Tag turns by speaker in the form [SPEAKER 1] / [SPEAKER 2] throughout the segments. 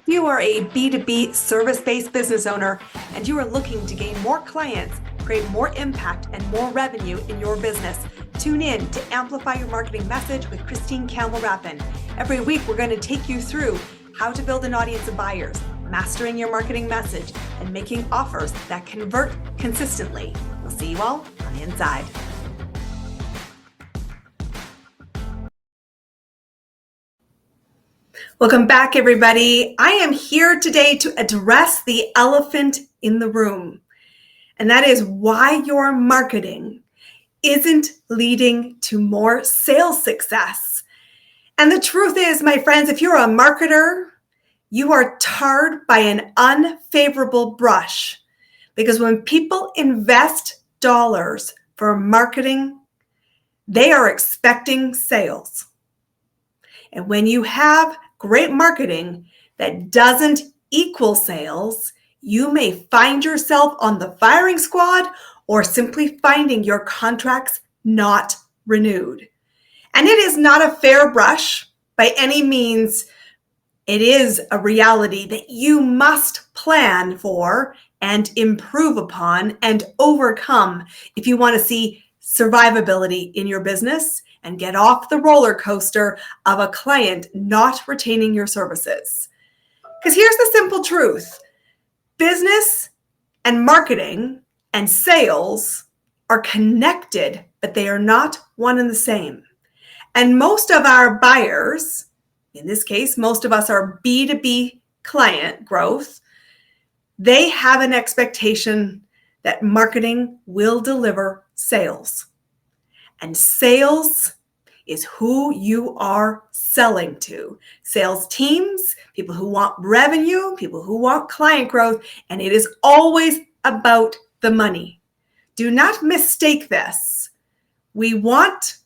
[SPEAKER 1] If you are a B2B service-based business owner and you are looking to gain more clients, create more impact and more revenue in your business, tune in to Amplify Your Marketing Message with Christine Campbell-Rappin. Every week, we're going to take you through how to build an audience of buyers, mastering your marketing message, and making offers that convert consistently. We'll see you all on the inside. Welcome back, everybody. I am here today to address the elephant in the room, and that is why your marketing isn't leading to more sales success. And the truth is, my friends, if you're a marketer, you are tarred by an unfavorable brush, because when people invest dollars for marketing, they are expecting sales. And when you have great marketing that doesn't equal sales, you may find yourself on the firing squad or simply finding your contracts not renewed. And it is not a fair brush by any means. It is a reality that you must plan for and improve upon and overcome if you want to see survivability in your business and get off the roller coaster of a client not retaining your services. Because here's the simple truth. Business and marketing and sales are connected, but they are not one and the same. And most of our buyers, in this case, most of us are B2B client growth, they have an expectation that marketing will deliver sales. And sales is who you are selling to. Sales teams, people who want revenue, people who want client growth, and it is always about the money. Do not mistake this. We want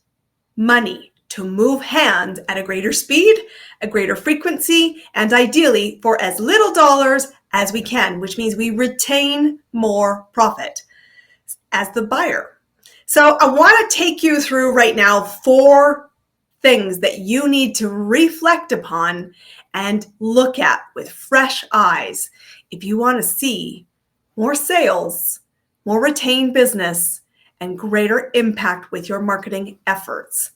[SPEAKER 1] money to move hands at a greater speed, a greater frequency, and ideally for as little dollars as we can, which means we retain more profit as the buyer. So I want to take you through right now 4 things that you need to reflect upon and look at with fresh eyes if you want to see more sales, more retained business, and greater impact with your marketing efforts.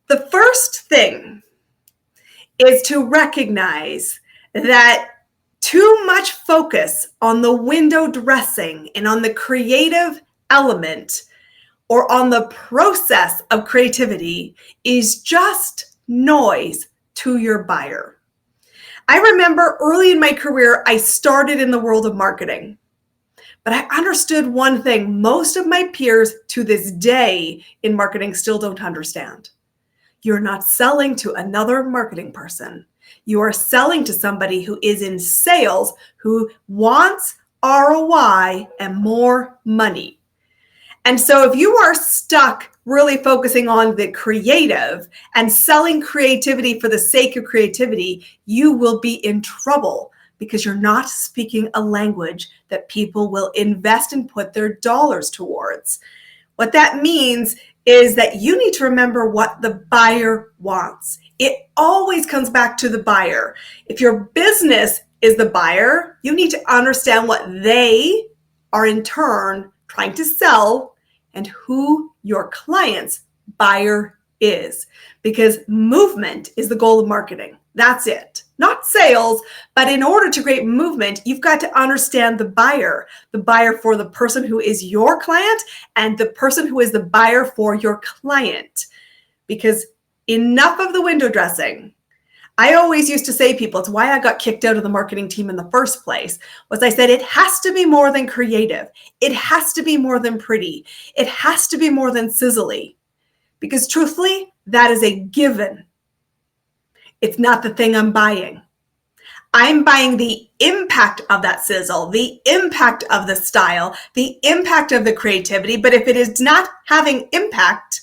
[SPEAKER 1] The first thing is to recognize that too much focus on the window dressing and on the creative element or on the process of creativity is just noise to your buyer. I remember early in my career, I started in the world of marketing, but I understood one thing most of my peers to this day in marketing still don't understand. You're not selling to another marketing person. You are selling to somebody who is in sales, who wants ROI and more money. And so if you are stuck really focusing on the creative and selling creativity for the sake of creativity, you will be in trouble because you're not speaking a language that people will invest and put their dollars towards. What that means is that you need to remember what the buyer wants. It always comes back to the buyer. If your business is the buyer, you need to understand what they are in turn trying to sell and who your client's buyer is. Because movement is the goal of marketing. That's it. Not sales, but in order to create movement, you've got to understand the buyer for the person who is your client and the person who is the buyer for your client. Because enough of the window dressing. I always used to say people, it's why I got kicked out of the marketing team in the first place, was I said, it has to be more than creative. It has to be more than pretty. It has to be more than sizzly. Because truthfully, that is a given. It's not the thing I'm buying. I'm buying the impact of that sizzle, the impact of the style, the impact of the creativity. But if it is not having impact,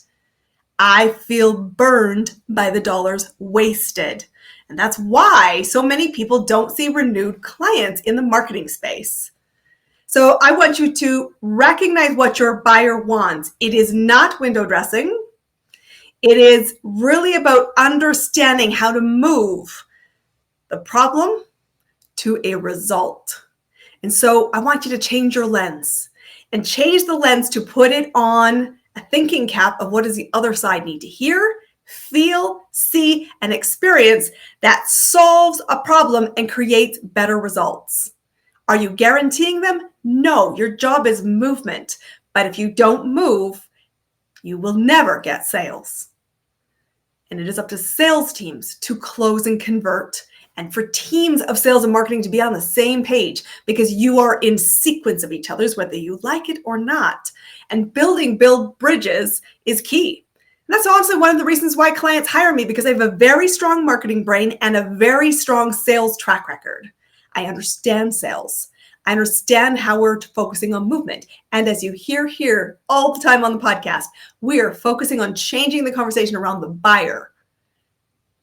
[SPEAKER 1] I feel burned by the dollars wasted. And that's why so many people don't see renewed clients in the marketing space. So I want you to recognize what your buyer wants. It is not window dressing. It is really about understanding how to move the problem to a result. And so I want you to change your lens and change the lens to put it on a thinking cap of what does the other side need to hear, feel, see, and experience that solves a problem and creates better results. Are you guaranteeing them? No, your job is movement. But if you don't move, you will never get sales. And it is up to sales teams to close and convert, and for teams of sales and marketing to be on the same page, because you are in sequence of each other's, whether you like it or not. And build bridges is key. And that's honestly one of the reasons why clients hire me, because I have a very strong marketing brain and a very strong sales track record. I understand sales. I understand how we're focusing on movement. And as you hear here all the time on the podcast, we are focusing on changing the conversation around the buyer.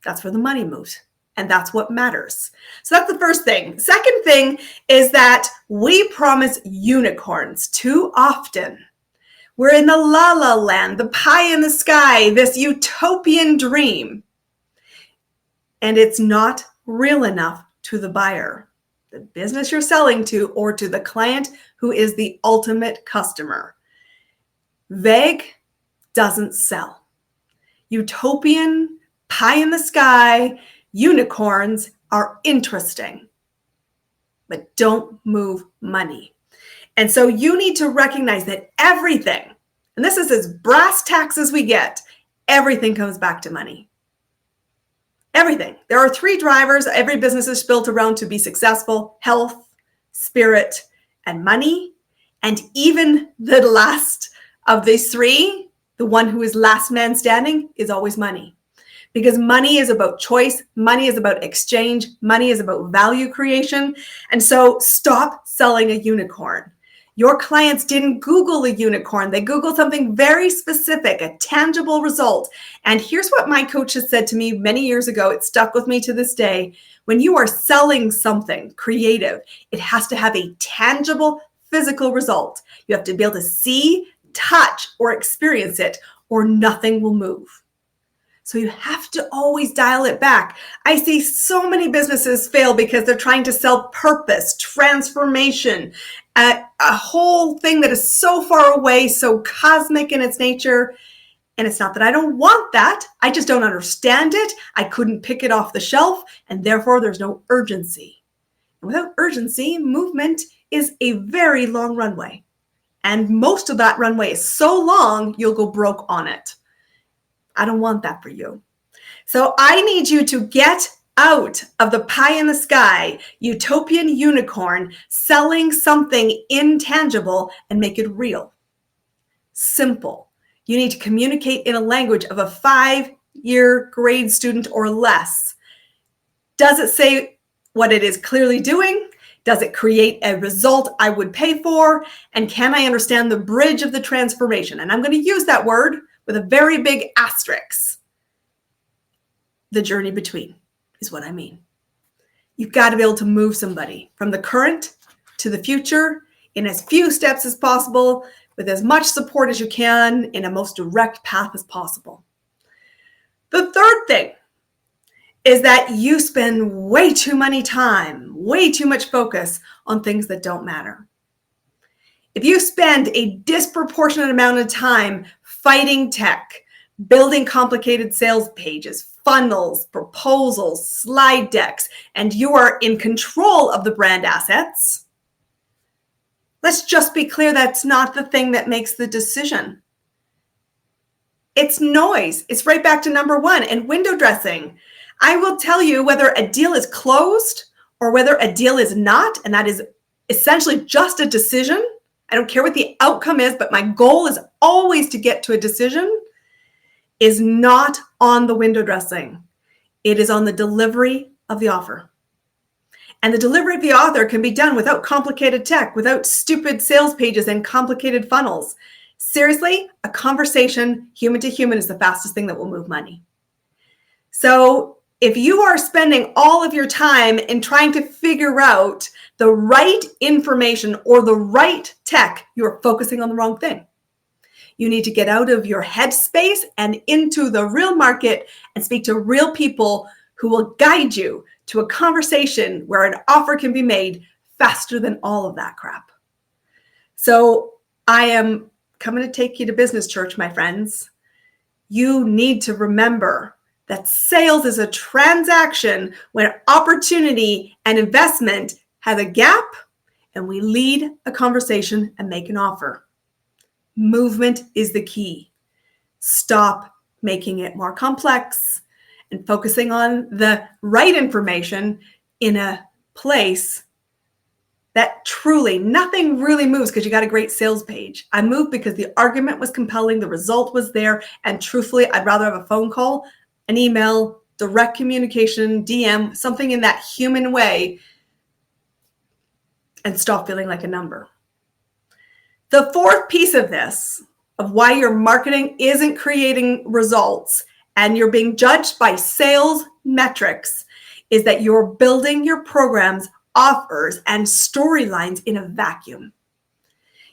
[SPEAKER 1] That's where the money moves. And that's what matters. So that's the first thing. Second thing is that we promise unicorns too often. We're in the la la land, the pie in the sky, this utopian dream. And it's not real enough to the buyer, the business you're selling to, or to the client who is the ultimate customer. Vague doesn't sell. Utopian, pie in the sky, unicorns are interesting, but don't move money. And so you need to recognize that everything, and this is as brass tacks as we get, everything comes back to money. Everything. There are three drivers every business is built around to be successful: health, spirit, and money. And even the last of these three, the one who is last man standing, is always money. Because money is about choice, money is about exchange, money is about value creation. And so stop selling a unicorn. Your clients didn't Google a unicorn. They Googled something very specific, a tangible result. And here's what my coach has said to me many years ago. It stuck with me to this day. When you are selling something creative, it has to have a tangible physical result. You have to be able to see, touch, or experience it, or nothing will move. So you have to always dial it back. I see so many businesses fail because they're trying to sell purpose, transformation, a whole thing that is so far away, so cosmic in its nature. And it's not that I don't want that. I just don't understand it. I couldn't pick it off the shelf, and therefore there's no urgency. And without urgency, movement is a very long runway. And most of that runway is so long, you'll go broke on it. I don't want that for you. So I need you to get out of the pie in the sky, utopian unicorn, selling something intangible, and make it real. Simple. You need to communicate in a language of a 5-year grade student or less. Does it say what it is clearly doing? Does it create a result I would pay for? And can I understand the bridge of the transformation? And I'm going to use that word with a very big asterisk. The journey between is what I mean. You've got to be able to move somebody from the current to the future in as few steps as possible, with as much support as you can, in a most direct path as possible. The third thing is that you spend way too much focus on things that don't matter. If you spend a disproportionate amount of time fighting tech, building complicated sales pages, funnels, proposals, slide decks, and you are in control of the brand assets, let's just be clear, that's not the thing that makes the decision. It's noise. It's right back to number one. And window dressing. I will tell you whether a deal is closed or whether a deal is not, and that is essentially just a decision. I don't care what the outcome is, but my goal is always to get to a decision, is not on the window dressing. It is on the delivery of the offer. And the delivery of the offer can be done without complicated tech, without stupid sales pages and complicated funnels. Seriously, a conversation, human to human, is the fastest thing that will move money. So if you are spending all of your time in trying to figure out the right information or the right tech, you're focusing on the wrong thing. You need to get out of your headspace and into the real market and speak to real people who will guide you to a conversation where an offer can be made faster than all of that crap. So I am coming to take you to business church, my friends. You need to remember that sales is a transaction when opportunity and investment have a gap and we lead a conversation and make an offer. Movement is the key. Stop making it more complex and focusing on the right information in a place that truly nothing really moves because you got a great sales page. I moved because the argument was compelling, the result was there, and truthfully, I'd rather have a phone call, an email, direct communication, DM, something in that human way, and stop feeling like a number. The fourth piece of this, of why your marketing isn't creating results and you're being judged by sales metrics, is that you're building your programs, offers, and storylines in a vacuum.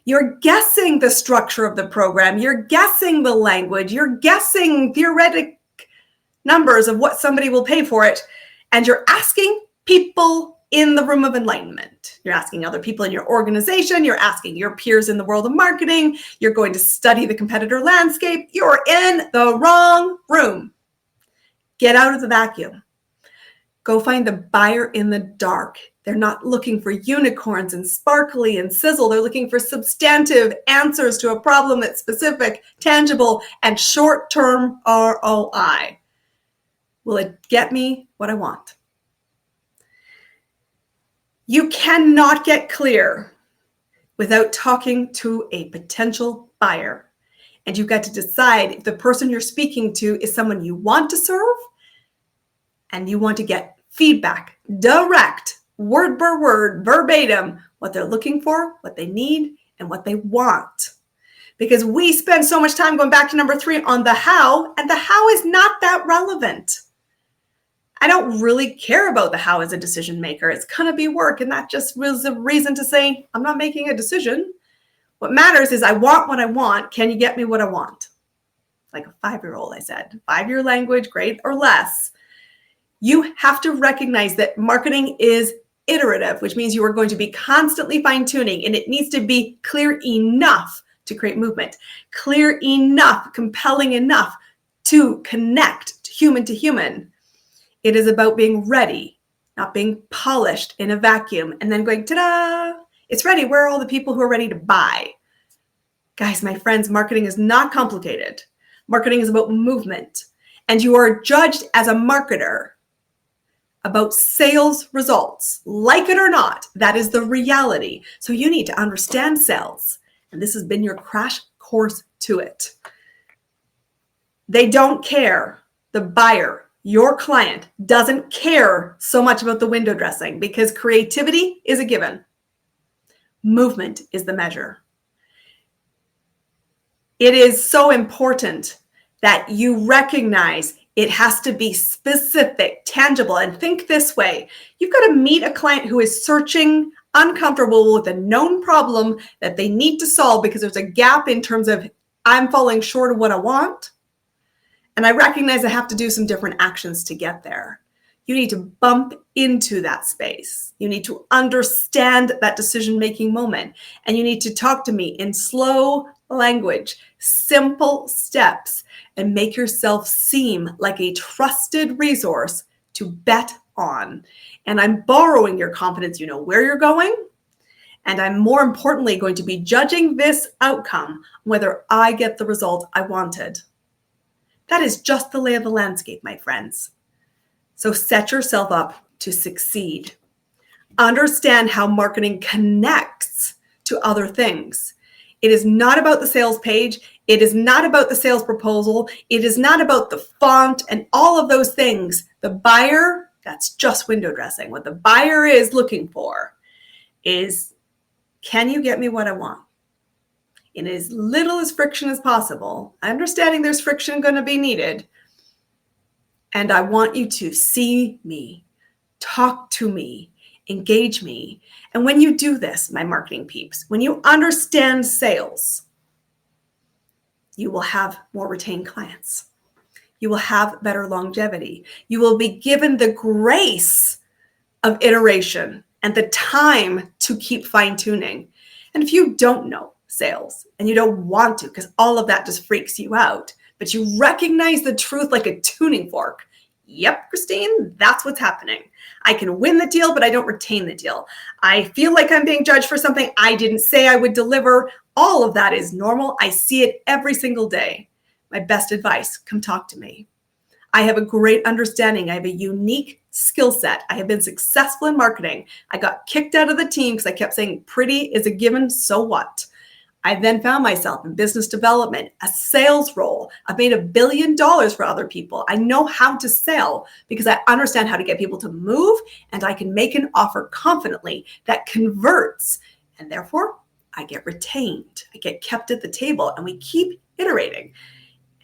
[SPEAKER 1] You're guessing the structure of the program, you're guessing the language, you're guessing theoretic numbers of what somebody will pay for it, and you're asking people in the room of enlightenment. You're asking other people in your organization, you're asking your peers in the world of marketing, you're going to study the competitor landscape. You're in the wrong room. Get out of the vacuum. Go find the buyer in the dark. They're not looking for unicorns and sparkly and sizzle. They're looking for substantive answers to a problem that's specific, tangible, and short-term ROI. Will it get me what I want? You cannot get clear without talking to a potential buyer. And you've got to decide if the person you're speaking to is someone you want to serve and you want to get feedback, direct, word per word, verbatim, what they're looking for, what they need, and what they want. Because we spend so much time going back to number 3 on the how, and the how is not that relevant. I don't really care about the how as a decision maker. It's going to be work, and that just was a reason to say, I'm not making a decision. What matters is I want what I want. Can you get me what I want? Like a 5-year-old, I said. 5-year language, grade or less. You have to recognize that marketing is iterative, which means you are going to be constantly fine-tuning, and it needs to be clear enough to create movement, clear enough, compelling enough to connect human to human. It is about being ready, not being polished in a vacuum and then going, ta-da, it's ready. Where are all the people who are ready to buy? Guys, my friends, marketing is not complicated. Marketing is about movement, and you are judged as a marketer about sales results. Like it or not, that is the reality. So you need to understand sales. And this has been your crash course to it. They don't care. The buyer, your client, doesn't care so much about the window dressing because creativity is a given. Movement is the measure. It is so important that you recognize it has to be specific, tangible, and think this way. You've got to meet a client who is searching, uncomfortable with a known problem that they need to solve because there's a gap in terms of I'm falling short of what I want. And I recognize I have to do some different actions to get there. You need to bump into that space. You need to understand that decision-making moment. And you need to talk to me in slow language, simple steps, and make yourself seem like a trusted resource to bet on. And I'm borrowing your confidence. You know where you're going. And I'm more importantly going to be judging this outcome, whether I get the result I wanted. That is just the lay of the landscape, my friends. So set yourself up to succeed. Understand how marketing connects to other things. It is not about the sales page. It is not about the sales proposal. It is not about the font and all of those things. The buyer, that's just window dressing. What the buyer is looking for is, can you get me what I want? In as little as friction as possible. Understanding there's friction going to be needed. And I want you to see me, talk to me, engage me. And when you do this, my marketing peeps, when you understand sales, you will have more retained clients. You will have better longevity. You will be given the grace of iteration and the time to keep fine-tuning. And if you don't know sales and you don't want to, because all of that just freaks you out, but you recognize the truth like a tuning fork. Yep, Christine, that's what's happening. I can win the deal, but I don't retain the deal. I feel like I'm being judged for something I didn't say I would deliver. All of that is normal. I see it every single day. My best advice, come talk to me. I have a great understanding. I have a unique skill set. I have been successful in marketing. I got kicked out of the team because I kept saying pretty is a given, so what? I then found myself in business development, a sales role. I've made $1 billion for other people. I know how to sell because I understand how to get people to move, and I can make an offer confidently that converts. And therefore, I get retained. I get kept at the table, and we keep iterating.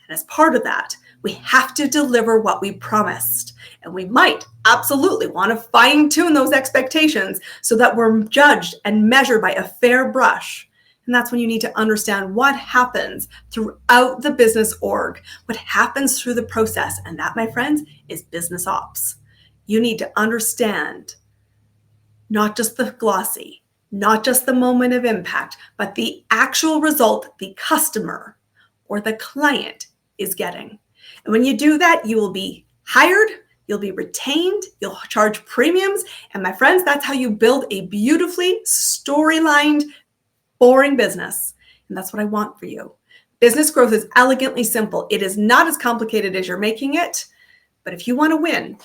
[SPEAKER 1] And as part of that, we have to deliver what we promised. And we might absolutely want to fine-tune those expectations so that we're judged and measured by a fair brush. And that's when you need to understand what happens throughout the business org, what happens through the process. And that, my friends, is business ops. You need to understand not just the glossy, not just the moment of impact, but the actual result the customer or the client is getting. And when you do that, you will be hired, you'll be retained, you'll charge premiums. And my friends, that's how you build a beautifully storylined, boring business. And that's what I want for you. Business growth is elegantly simple. It is not as complicated as you're making it. But if you want to win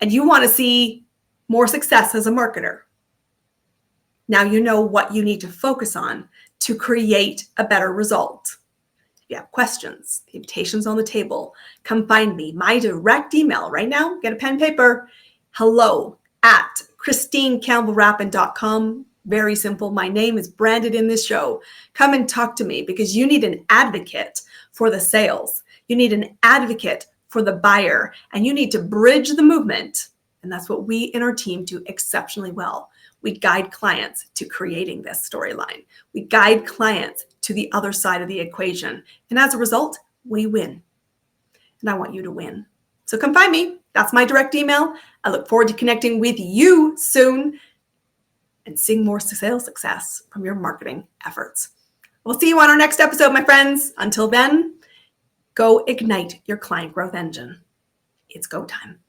[SPEAKER 1] and you want to see more success as a marketer, now you know what you need to focus on to create a better result. If you have questions, the invitation's on the table. Come find me. My direct email right now, get a pen and paper, hello@ChristineCampbellRappin.com. Very simple. My name is branded in this show. Come and talk to me because you need an advocate for the sales. You need an advocate for the buyer, and you need to bridge the movement. And that's what we in our team do exceptionally well. We guide clients to creating this storyline. We guide clients to the other side of the equation. And as a result, we win. And I want you to win. So come find me. That's my direct email. I look forward to connecting with you soon and seeing more sales success from your marketing efforts. We'll see you on our next episode, my friends. Until then, go ignite your client growth engine. It's go time.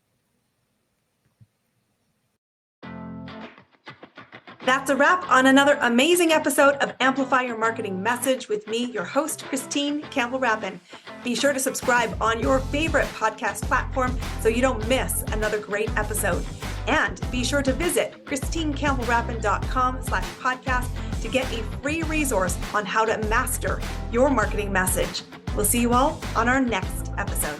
[SPEAKER 1] That's a wrap on another amazing episode of Amplify Your Marketing Message with me, your host, Christine Campbell-Rappin. Be sure to subscribe on your favorite podcast platform so you don't miss another great episode. And be sure to visit ChristineCampbellRappin.com/podcast to get a free resource on how to master your marketing message. We'll see you all on our next episode.